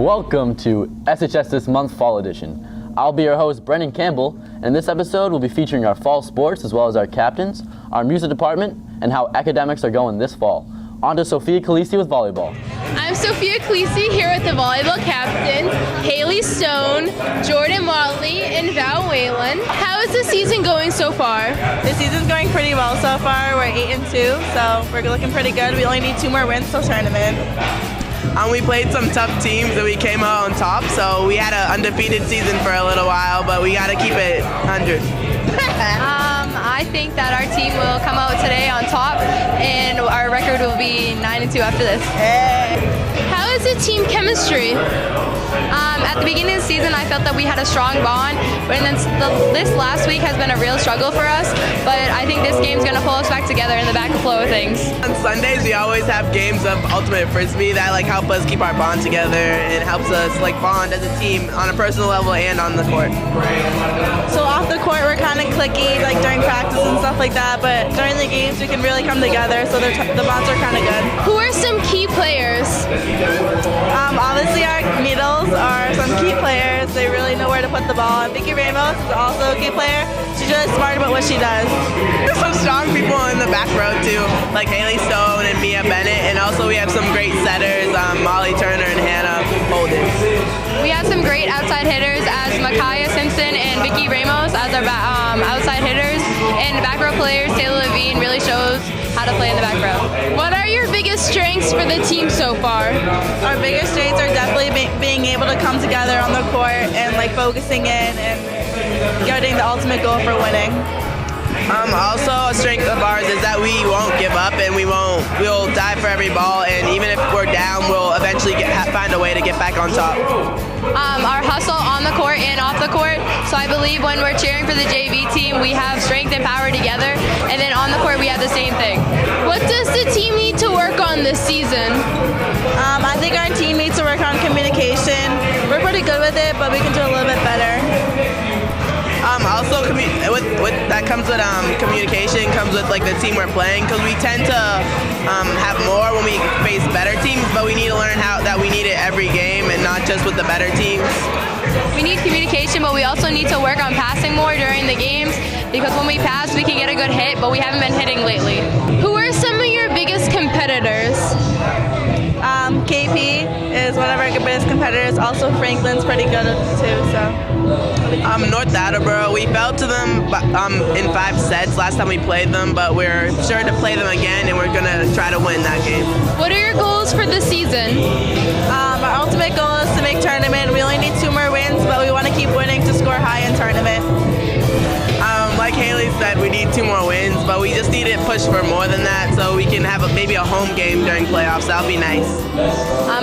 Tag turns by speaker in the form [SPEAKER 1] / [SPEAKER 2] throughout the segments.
[SPEAKER 1] Welcome to SHS This Month Fall Edition. I'll be your host, Brendan Campbell, and in this episode we'll be featuring our fall sports as well as our captains, our music department, and how academics are going this fall. On to Sophia Khaleesi with volleyball.
[SPEAKER 2] I'm Sophia Khaleesi here with the volleyball captains, Haley Stone, Jordan Motley, and Val Whalen. How is the season going so far?
[SPEAKER 3] The season's going pretty well so far. We're 8-2, so we're looking pretty good. We only need 2 more wins till tournament.
[SPEAKER 4] We played some tough teams and we came out on top, so we had an undefeated season for a little while, but we got to keep it 100.
[SPEAKER 2] I think that our team will come out today on top, and our record will be 9-2 after this. How is the team chemistry? At the beginning of the season, I felt that we had a strong bond, but this last week has been a real struggle for us, but I think this game's going to pull us back together in the back flow of things.
[SPEAKER 4] On Sundays, we always have games of ultimate frisbee that help us keep our bond together and helps us bond as a team on a personal level and on the court.
[SPEAKER 3] So off the court, we're kind of clicky, during practice and stuff like that, but during the games, we can really come together, so the bonds are kind of good.
[SPEAKER 2] Who are some key players?
[SPEAKER 3] Obviously, our needles are some key players. They really know where to put the ball. And Vicky Ramos is also a key player. She's really smart about what she does.
[SPEAKER 4] There's some strong people in the back row too, like Haley Stone and Mia Bennett, and also we have some great setters, Molly Turner and Hannah Holden.
[SPEAKER 2] We have some great outside hitters as Micaiah Simpson and Vicky Ramos as our outside hitters, and back row players Taylor Levine really shows how to play in the back row. What are your biggest strengths for the team so far?
[SPEAKER 3] Our biggest strengths are definitely being able to come together on the court and focusing in and getting the ultimate goal for winning.
[SPEAKER 4] Also, a strength of ours is that we won't give up and we'll dive for every ball, and even if we're down, we'll eventually find a way to get back on top.
[SPEAKER 2] Our hustle on the court and off the court, so I believe when we're cheering for the JV team, we have strength and power together, and then on the court we have the same thing. What does the team need to work on this season?
[SPEAKER 3] I think our team needs to work on communication. We're pretty good with it, but we can do a little bit better.
[SPEAKER 4] Also, with that comes with communication, comes with the team we're playing, because we tend to have more when we face better teams, but we need to learn that we need it every game and not just with the better teams.
[SPEAKER 2] We need communication, but we also need to work on passing more during the games, because when we pass, we can get a good hit, but we haven't been hitting lately. Who are some of your biggest competitors?
[SPEAKER 3] KP is one of our biggest competitors. Also, Franklin's pretty good too. So.
[SPEAKER 4] North Attleboro, we fell to them in 5 sets last time we played them, but we're sure to play them again, and we're gonna try to win that game.
[SPEAKER 2] What are your goals for the season?
[SPEAKER 3] Our ultimate goal is to make tournament. We only need 2 more wins, but we want to keep winning to score high in tournament.
[SPEAKER 4] Like Haley said, we need 2 more wins, but we just need to push for more than that, so we can have maybe a home game during playoffs. That'll be nice.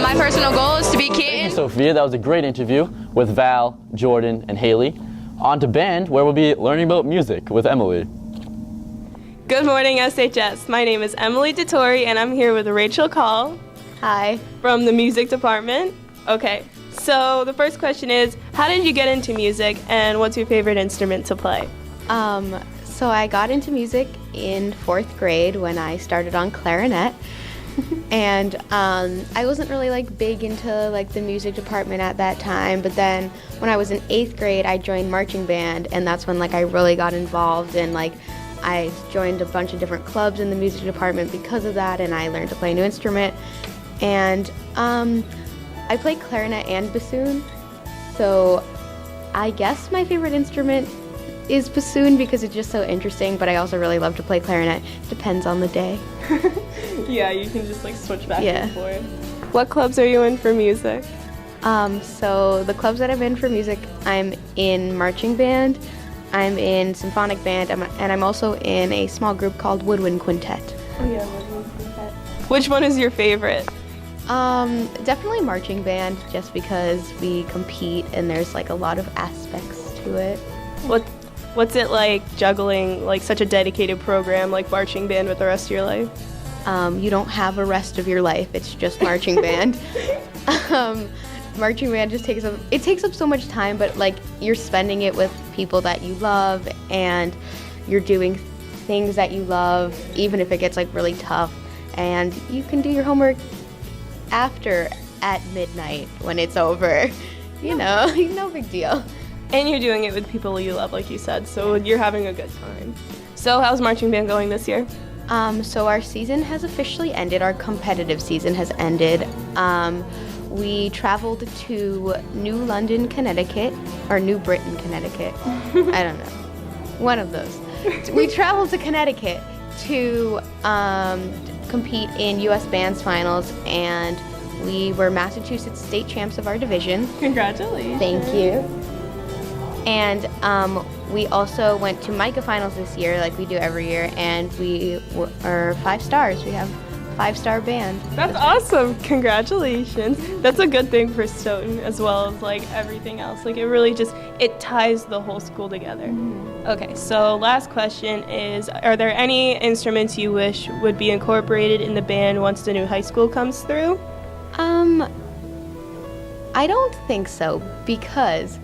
[SPEAKER 2] My personal goal is to be
[SPEAKER 1] Thank
[SPEAKER 2] king.
[SPEAKER 1] you, Sophia. That was a great interview with Val, Jordan, and Haley. On to band, where we'll be learning about music with Emily.
[SPEAKER 5] Good morning, SHS. My name is Emily DeTore, and I'm here with Rachel Call.
[SPEAKER 2] Hi.
[SPEAKER 5] From the music department. Okay, so the first question is, how did you get into music, and what's your favorite instrument to play?
[SPEAKER 6] So I got into music in 4th grade when I started on clarinet, and I wasn't really big into the music department at that time, but then when I was in 8th grade I joined marching band, and that's when I really got involved, and I joined a bunch of different clubs in the music department because of that, and I learned to play a new instrument, and I play clarinet and bassoon, so I guess my favorite instrument is bassoon because it's just so interesting, but I also really love to play clarinet. Depends on the day.
[SPEAKER 5] Yeah, you can just switch back
[SPEAKER 6] Yeah.
[SPEAKER 5] and forth. What clubs are you in for music?
[SPEAKER 6] So the clubs that I'm in for music, I'm in marching band, I'm in symphonic band, and I'm also in a small group called Woodwind Quintet.
[SPEAKER 5] Oh yeah, Woodwind Quintet. Which one is your favorite?
[SPEAKER 6] Definitely marching band, just because we compete and there's a lot of aspects to it.
[SPEAKER 5] What's it like juggling such a dedicated program like marching band with the rest of your life?
[SPEAKER 6] You don't have a rest of your life. It's just marching band. Marching band just takes up so much time, but you're spending it with people that you love, and you're doing things that you love, even if it gets really tough, and you can do your homework after at midnight when it's over. You know, no big deal.
[SPEAKER 5] And you're doing it with people you love, like you said, so you're having a good time. So how's marching band going this year?
[SPEAKER 6] So our season has officially ended. Our competitive season has ended. We traveled to New London, Connecticut, or New Britain, Connecticut. I don't know. One of those. We traveled to Connecticut to compete in U.S. Bands Finals, and we were Massachusetts state champs of our division.
[SPEAKER 5] Congratulations.
[SPEAKER 6] Thank you. And we also went to Micah Finals this year, like we do every year, and we are 5 stars. We have 5-star band.
[SPEAKER 5] That's awesome. Congratulations. That's a good thing for Stoughton as well as like everything else. Like it really it ties the whole school together. Okay, so last question is, are there any instruments you wish would be incorporated in the band once the new high school comes through?
[SPEAKER 6] I don't think so, because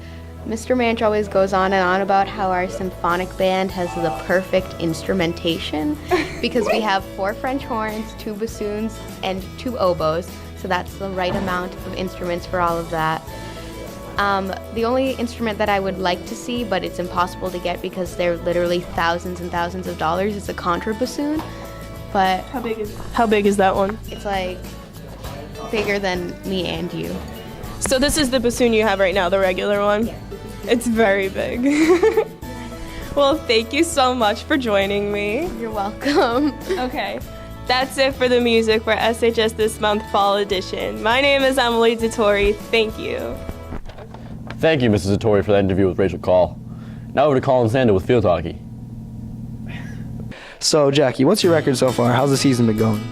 [SPEAKER 6] Mr. Manch always goes on and on about how our symphonic band has the perfect instrumentation because we have 4 French horns, 2 bassoons, and 2 oboes, so that's the right amount of instruments for all of that. The only instrument that I would like to see, but it's impossible to get because they're literally thousands and thousands of dollars, is a contrabassoon. But
[SPEAKER 5] How big is that one?
[SPEAKER 6] it's like bigger than me and you.
[SPEAKER 5] So this is the bassoon you have right now, the regular one?
[SPEAKER 6] Yeah.
[SPEAKER 5] It's very big. Well, thank you so much for joining me.
[SPEAKER 6] You're welcome.
[SPEAKER 5] Okay, that's it for the music for SHS This Month Fall Edition. My name is Emily DeTore. Thank you.
[SPEAKER 1] Thank you, Mrs. Satori, for that interview with Rachel Call. Now over to Colin Sander with field hockey.
[SPEAKER 7] So, Jackie, what's your record so far? How's the season been going?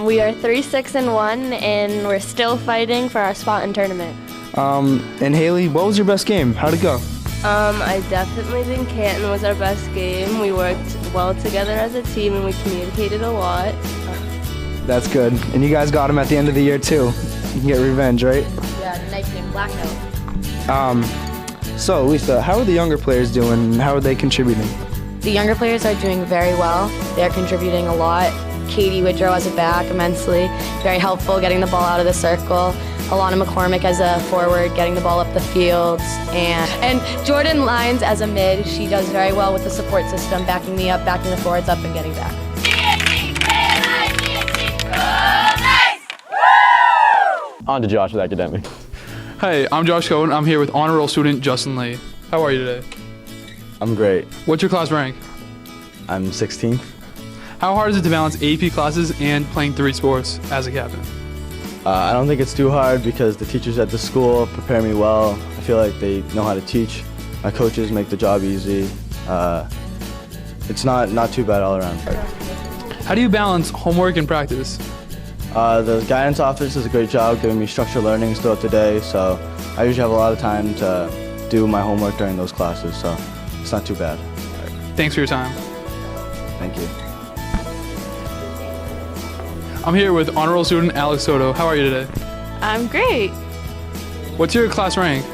[SPEAKER 8] We are 3-6-1, and we're still fighting for our spot in tournament.
[SPEAKER 7] And Haley, what was your best game? How'd it go?
[SPEAKER 8] I definitely think Canton was our best game. We worked well together as a team, and we communicated a lot.
[SPEAKER 7] That's good. And you guys got him at the end of the year, too. You can get revenge, right?
[SPEAKER 8] Yeah, nice game, Blackout.
[SPEAKER 7] So, Lisa, how are the younger players doing, and how are they contributing?
[SPEAKER 8] The younger players are doing very well. They're contributing a lot. Katie Woodrow as a back immensely, very helpful getting the ball out of the circle. Alana McCormick as a forward, getting the ball up the field. And Jordan Lyons as a mid, she does very well with the support system, backing me up, backing the forwards up, and getting back.
[SPEAKER 1] On to Josh with academics.
[SPEAKER 9] Hey, I'm Josh Cohen. I'm here with honor roll student Justin Lee. How are you today?
[SPEAKER 10] I'm great.
[SPEAKER 9] What's your class rank?
[SPEAKER 10] I'm 16th.
[SPEAKER 9] How hard is it to balance AP classes and playing 3 sports as a captain?
[SPEAKER 10] I don't think it's too hard because the teachers at the school prepare me well. I feel like they know how to teach. My coaches make the job easy. It's not too bad all around.
[SPEAKER 9] How do you balance homework and practice?
[SPEAKER 10] The guidance office does a great job giving me structured learnings throughout the day, so I usually have a lot of time to do my homework during those classes, so it's not too bad.
[SPEAKER 9] Thanks for your time.
[SPEAKER 10] Thank you.
[SPEAKER 9] I'm here with honor roll student Alex Soto. How are you today?
[SPEAKER 11] I'm great.
[SPEAKER 9] What's your class rank?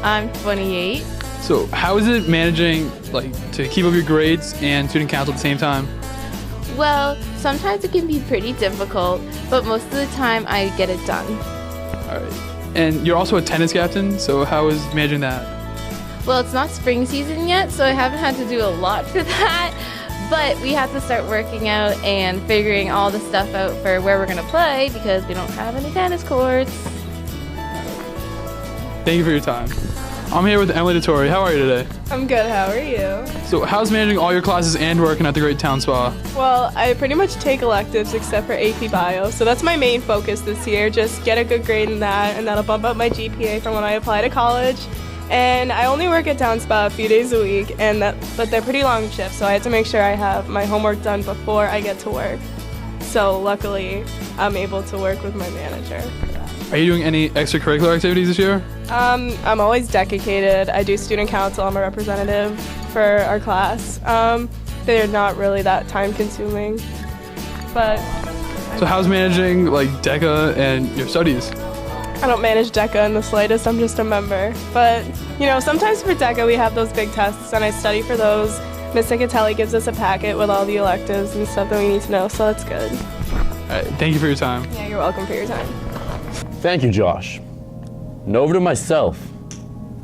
[SPEAKER 11] I'm 28.
[SPEAKER 9] So how is it managing to keep up your grades and student council at the same time?
[SPEAKER 11] Well, sometimes it can be pretty difficult, but most of the time I get it done.
[SPEAKER 9] All right. And you're also a tennis captain, so how is managing that?
[SPEAKER 11] Well, it's not spring season yet, so I haven't had to do a lot for that, but we have to start working out and figuring all the stuff out for where we're going to play because we don't have any tennis courts.
[SPEAKER 9] Thank you for your time. I'm here with Emily DeTore. How are you today?
[SPEAKER 5] I'm good, how are you?
[SPEAKER 9] So how's managing all your classes and working at the Great Town Spa?
[SPEAKER 5] Well, I pretty much take electives except for AP Bio, so that's my main focus this year. Just get a good grade in that, and that'll bump up my GPA from when I apply to college. And I only work at Town Spa a few days a week, but they're pretty long shifts, so I have to make sure I have my homework done before I get to work. So luckily, I'm able to work with my manager.
[SPEAKER 9] Are you doing any extracurricular activities this year?
[SPEAKER 5] I'm always dedicated. I do student council. I'm a representative for our class. They're not really that time consuming, but.
[SPEAKER 9] So how's managing DECA and your studies?
[SPEAKER 5] I don't manage DECA in the slightest. I'm just a member. But, sometimes for DECA we have those big tests and I study for those. Ms. Nicatelli gives us a packet with all the electives and stuff that we need to know, so that's good.
[SPEAKER 9] All right, thank you for your time.
[SPEAKER 5] Yeah, you're welcome for your time.
[SPEAKER 1] Thank you, Josh. Now over to myself,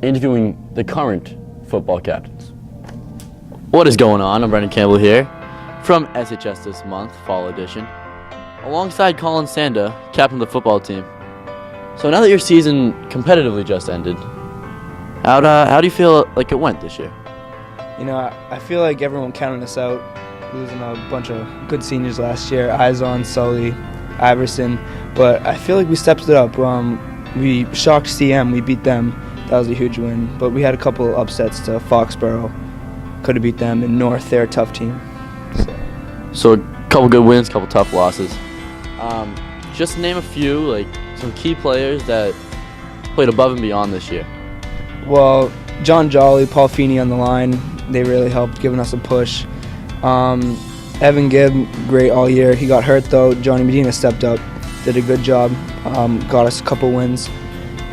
[SPEAKER 1] interviewing the current football captains. What is going on? I'm Brendan Campbell here from SHS This Month, Fall Edition, alongside Colin Sanda, captain of the football team. So now that your season competitively just ended, how do you feel like it went this year?
[SPEAKER 7] You know, I feel like everyone counted us out, losing a bunch of good seniors last year. Izon, Sully, Iverson, but I feel like we stepped it up. We shocked CM, we beat them. That was a huge win, but we had a couple upsets to Foxborough. Could have beat them. In North, they're a tough team.
[SPEAKER 1] So a couple good wins, couple tough losses. Just name a few, like some key players that played above and beyond this year.
[SPEAKER 7] Well, John Jolly, Paul Feeney on the line, they really helped, giving us a push. Evan Gibb, great all year. He got hurt though. Johnny Medina stepped up, did a good job, got us a couple wins.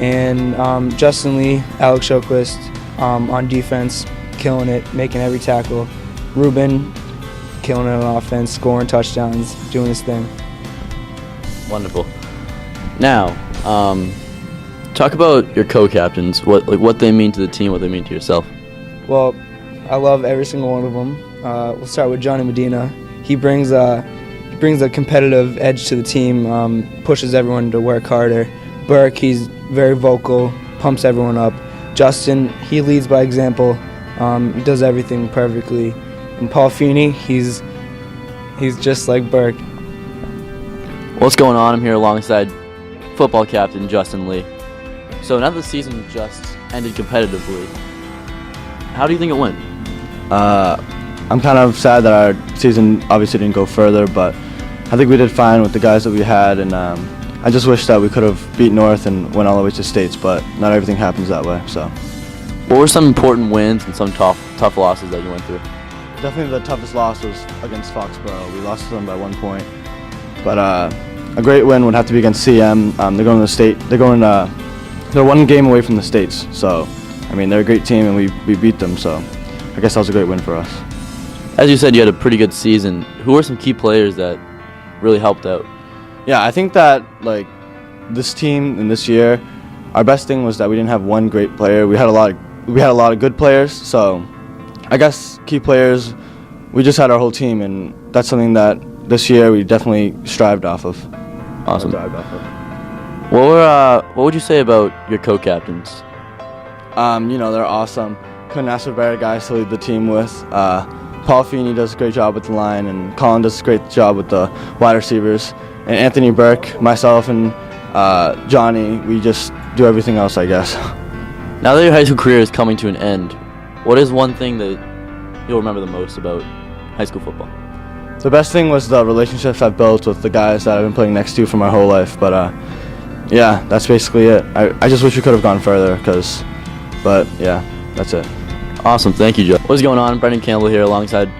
[SPEAKER 7] And Justin Lee, Alex Showquist on defense, killing it, making every tackle. Ruben, killing it on offense, scoring touchdowns, doing his thing.
[SPEAKER 1] Wonderful. Now, talk about your co-captains. What they mean to the team, what they mean to yourself.
[SPEAKER 7] Well, I love every single one of them. We'll start with Johnny Medina. He brings a competitive edge to the team, pushes everyone to work harder. Burke, he's very vocal, pumps everyone up. Justin, he leads by example, does everything perfectly. And Paul Feeney, he's just like Burke.
[SPEAKER 1] What's going on? I'm here alongside football captain Justin Lee. So now that the season just ended competitively, how do you think it went?
[SPEAKER 10] I'm kind of sad that our season obviously didn't go further, but I think we did fine with the guys that we had, and I just wish that we could have beat North and went all the way to states, but not everything happens that way. So,
[SPEAKER 1] what were some important wins and some tough losses that you went through?
[SPEAKER 10] Definitely the toughest loss was against Foxborough. We lost to them by 1 point, but a great win would have to be against CM. They're going to the state. They're 1 game away from the states. So, I mean, they're a great team, and we beat them. So, I guess that was a great win for us.
[SPEAKER 1] As you said, you had a pretty good season. Who were some key players that really helped out?
[SPEAKER 10] Yeah, I think that like this team and this year, our best thing was that we didn't have one great player. We had a lot of good players. So, I guess key players. We just had our whole team, and that's something that this year we definitely strived off of.
[SPEAKER 1] Awesome. What would you say about your co-captains?
[SPEAKER 10] You know, they're awesome. Couldn't ask for better guys to lead the team with. Paul Feeney does a great job with the line, and Colin does a great job with the wide receivers. And Anthony Burke, myself, and Johnny, we just do everything else, I guess.
[SPEAKER 1] Now that your high school career is coming to an end, what is one thing that you'll remember the most about high school football?
[SPEAKER 10] The best thing was the relationships I've built with the guys that I've been playing next to for my whole life. But yeah, that's basically it. I just wish we could have gone further, but yeah, that's it.
[SPEAKER 1] Awesome, thank you, Joe. What's going on? Brendan Campbell here alongside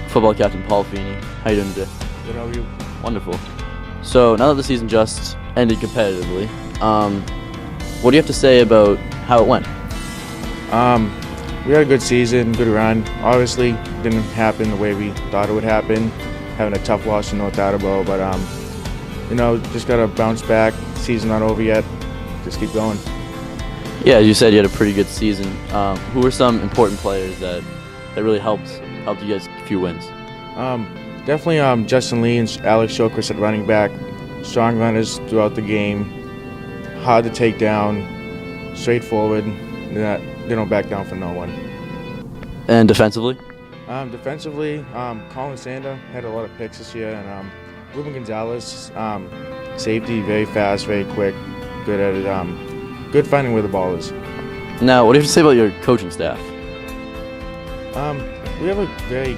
[SPEAKER 1] football captain Paul Feeney. How you doing today?
[SPEAKER 12] Good, how are you?
[SPEAKER 1] Wonderful. So now that the season just ended competitively, what do you have to say about how it went?
[SPEAKER 12] We had a good season, good run. Obviously, didn't happen the way we thought it would happen. Having a tough loss to North Attleboro, but you know, just gotta bounce back. Season not over yet. Just keep going.
[SPEAKER 1] Yeah, as you said, you had a pretty good season. Who were some important players that really helped you guys a few wins?
[SPEAKER 12] Definitely Justin Lee and Alex Showquist at running back. Strong runners throughout the game. Hard to take down. Straightforward. They don't back down for no one.
[SPEAKER 1] And defensively?
[SPEAKER 12] Defensively, Colin Sanda had a lot of picks this year, and Ruben Gonzalez, safety, very fast, very quick, good at it, good finding where the ball is.
[SPEAKER 1] Now, what do you have to say about your coaching staff?
[SPEAKER 12] We have a very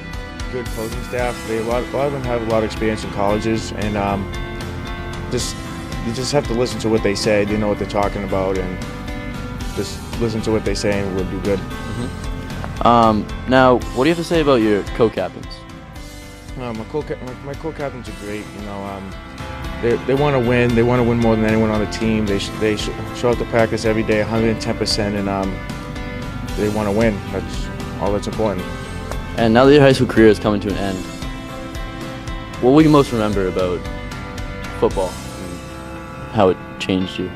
[SPEAKER 12] good coaching staff. A lot of them have a lot of experience in colleges, and you just have to listen to what they say. They know what they're talking about, and just listen to what they say, and we'll do good.
[SPEAKER 1] Mm-hmm. Now, what do you have to say about your co-captains?
[SPEAKER 12] My co-captains are great. You know, they want to win. They want to win more than anyone on the team. They show up to practice every day, 110%, and they want to win. That's all that's important.
[SPEAKER 1] And now that your high school career is coming to an end, what will you most remember about football and how it changed you?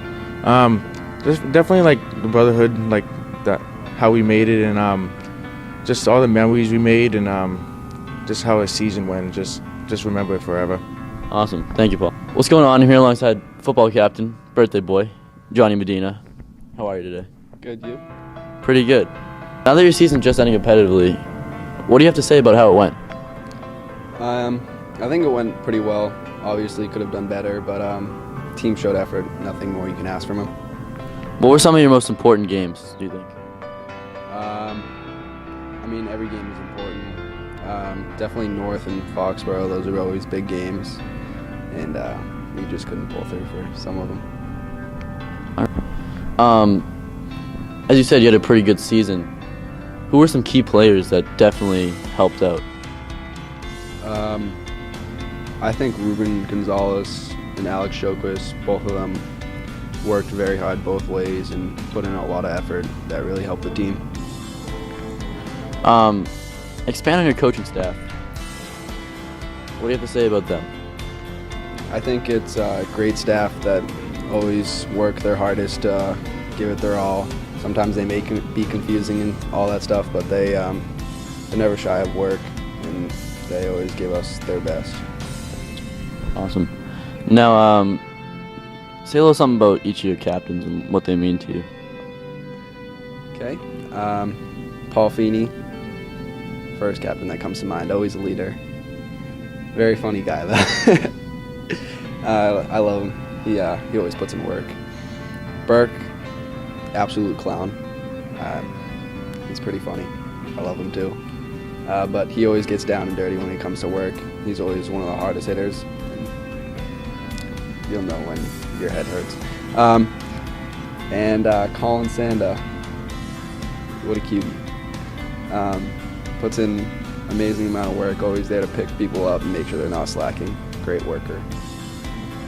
[SPEAKER 12] Just definitely like the brotherhood, like that, how we made it, and just all the memories we made, and just how a season went. Just remember it forever.
[SPEAKER 1] Awesome. Thank you, Paul. What's going on here alongside football captain, birthday boy, Johnny Medina? How are you today?
[SPEAKER 13] Good, you?
[SPEAKER 1] Pretty good. Now that your season's just ending competitively, what do you have to say about how it went?
[SPEAKER 13] I think it went pretty well. Obviously, could have done better, but team showed effort. Nothing more you can ask from them.
[SPEAKER 1] What were some of your most important games, do you think?
[SPEAKER 13] I mean, every game is important. Definitely North and Foxborough, those are always big games. And we just couldn't pull through for some of them.
[SPEAKER 1] As you said, you had a pretty good season. Who were some key players that definitely helped out?
[SPEAKER 13] I think Ruben Gonzalez and Alex Shoquist, both of them worked very hard both ways and put in a lot of effort that really helped the team.
[SPEAKER 1] Expand on your coaching staff. What do you have to say about them?
[SPEAKER 13] I think it's a great staff that always work their hardest to give it their all. Sometimes they may be confusing and all that stuff, but they're never shy of work, and they always give us their best.
[SPEAKER 1] Awesome. Now, say a little something about each of your captains and what they mean to you.
[SPEAKER 13] Okay. Paul Feeney, first captain that comes to mind, always a leader. Very funny guy, though. I love him. He always puts in work. Burke, absolute clown. He's pretty funny. I love him too. But he always gets down and dirty when he comes to work. He's always one of the hardest hitters. And you'll know when your head hurts. And Colin Sanda, what a cutie. Puts in amazing amount of work, always there to pick people up and make sure they're not slacking. Great worker.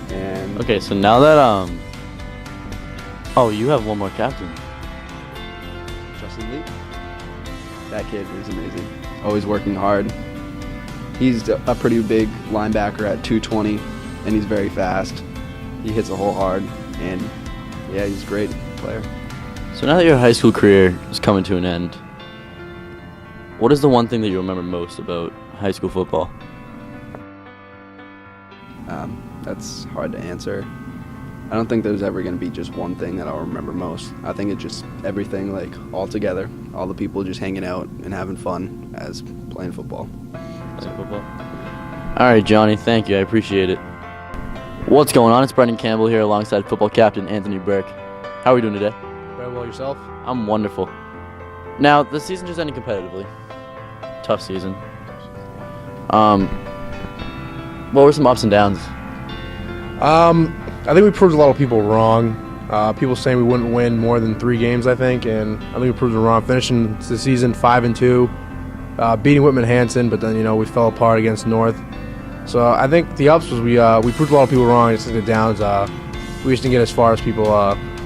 [SPEAKER 13] And
[SPEAKER 1] okay, so now that oh, you have one more captain.
[SPEAKER 13] Justin Lee. That kid is amazing. Always working hard. He's a pretty big linebacker at 220, and he's very fast. He hits the hole hard, and yeah, he's a great player.
[SPEAKER 1] So now that your high school career is coming to an end, what is the one thing that you remember most about high school football?
[SPEAKER 13] That's hard to answer. I don't think there's ever going to be just one thing that I'll remember most. I think it's just everything, like, all together. All the people just hanging out and having fun as playing football.
[SPEAKER 1] All right, Johnny, thank you. I appreciate it. What's going on? It's Brendan Campbell here alongside football captain Anthony Burke. How are we doing today?
[SPEAKER 14] Very well, yourself?
[SPEAKER 1] I'm wonderful. Now, the season just ended competitively. Tough season. What were some ups and downs?
[SPEAKER 14] I think we proved a lot of people wrong. People saying we wouldn't win more than 3 games, I think, and I think we proved them wrong. Finishing the season 5-2, beating Whitman-Hanson, but then we fell apart against North. So I think the ups was we proved a lot of people wrong. Just the downs, we just didn't get as far as people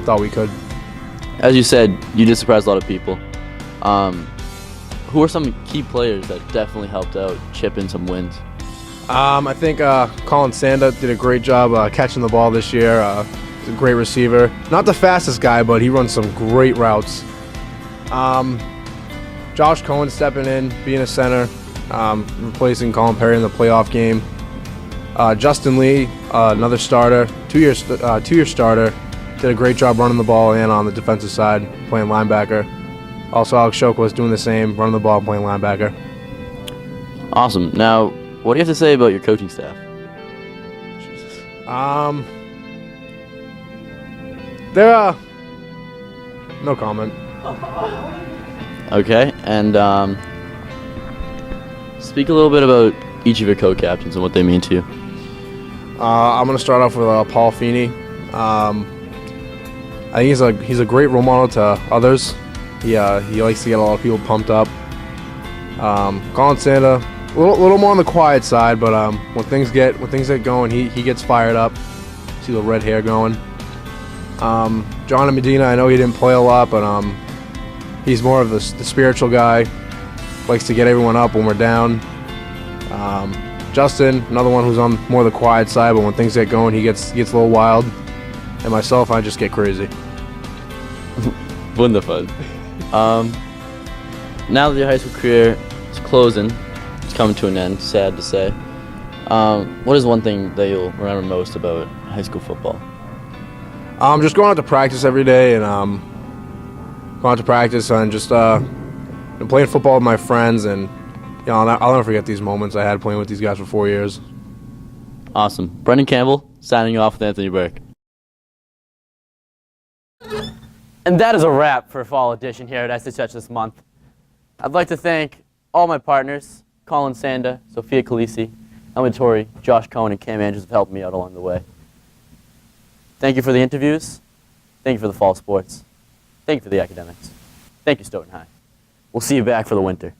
[SPEAKER 14] thought we could.
[SPEAKER 1] As you said, you did surprise a lot of people. Who are some key players that definitely helped out chip in some wins?
[SPEAKER 14] I think Colin Sanda did a great job catching the ball this year. He's a great receiver. Not the fastest guy, but he runs some great routes. Josh Cohen stepping in, being a center, replacing Colin Perry in the playoff game. Justin Lee, another starter, two-year starter, did a great job running the ball and on the defensive side, playing linebacker. Also, Alex Shoquist was doing the same, running the ball and playing linebacker.
[SPEAKER 1] Awesome. Now, what do you have to say about your coaching staff?
[SPEAKER 14] They're no comment.
[SPEAKER 1] Okay, and speak a little bit about each of your co-captains and what they mean to you.
[SPEAKER 14] I'm going to start off with Paul Feeney. I think he's a great role model to others. He likes to get a lot of people pumped up. Colin Sanda, a little more on the quiet side, but when things get going, he gets fired up. See the red hair going. John Medina, I know he didn't play a lot, but he's more of the spiritual guy. Likes to get everyone up when we're down. Justin, another one who's on more the quiet side, but when things get going, he gets a little wild. and myself, I just get crazy.
[SPEAKER 1] Wonderful. Now that your high school career is closing, it's coming to an end, sad to say. What is one thing that you'll remember most about high school football?
[SPEAKER 14] Just going out to practice every day and going out to practice and just playing football with my friends, and I'll never forget these moments I had playing with these guys for 4 years.
[SPEAKER 1] Awesome. Brendan Campbell signing off with Anthony Burke. And that is a wrap for Fall Edition here at SHS this month. I'd like to thank all my partners, Colin Sanda, Sophia Calisi, Elma Torrey, Josh Cohen, and Cam Andrews have helped me out along the way. Thank you for the interviews. Thank you for the fall sports. Thank you for the academics. Thank you, Stoughton High. We'll see you back for the winter.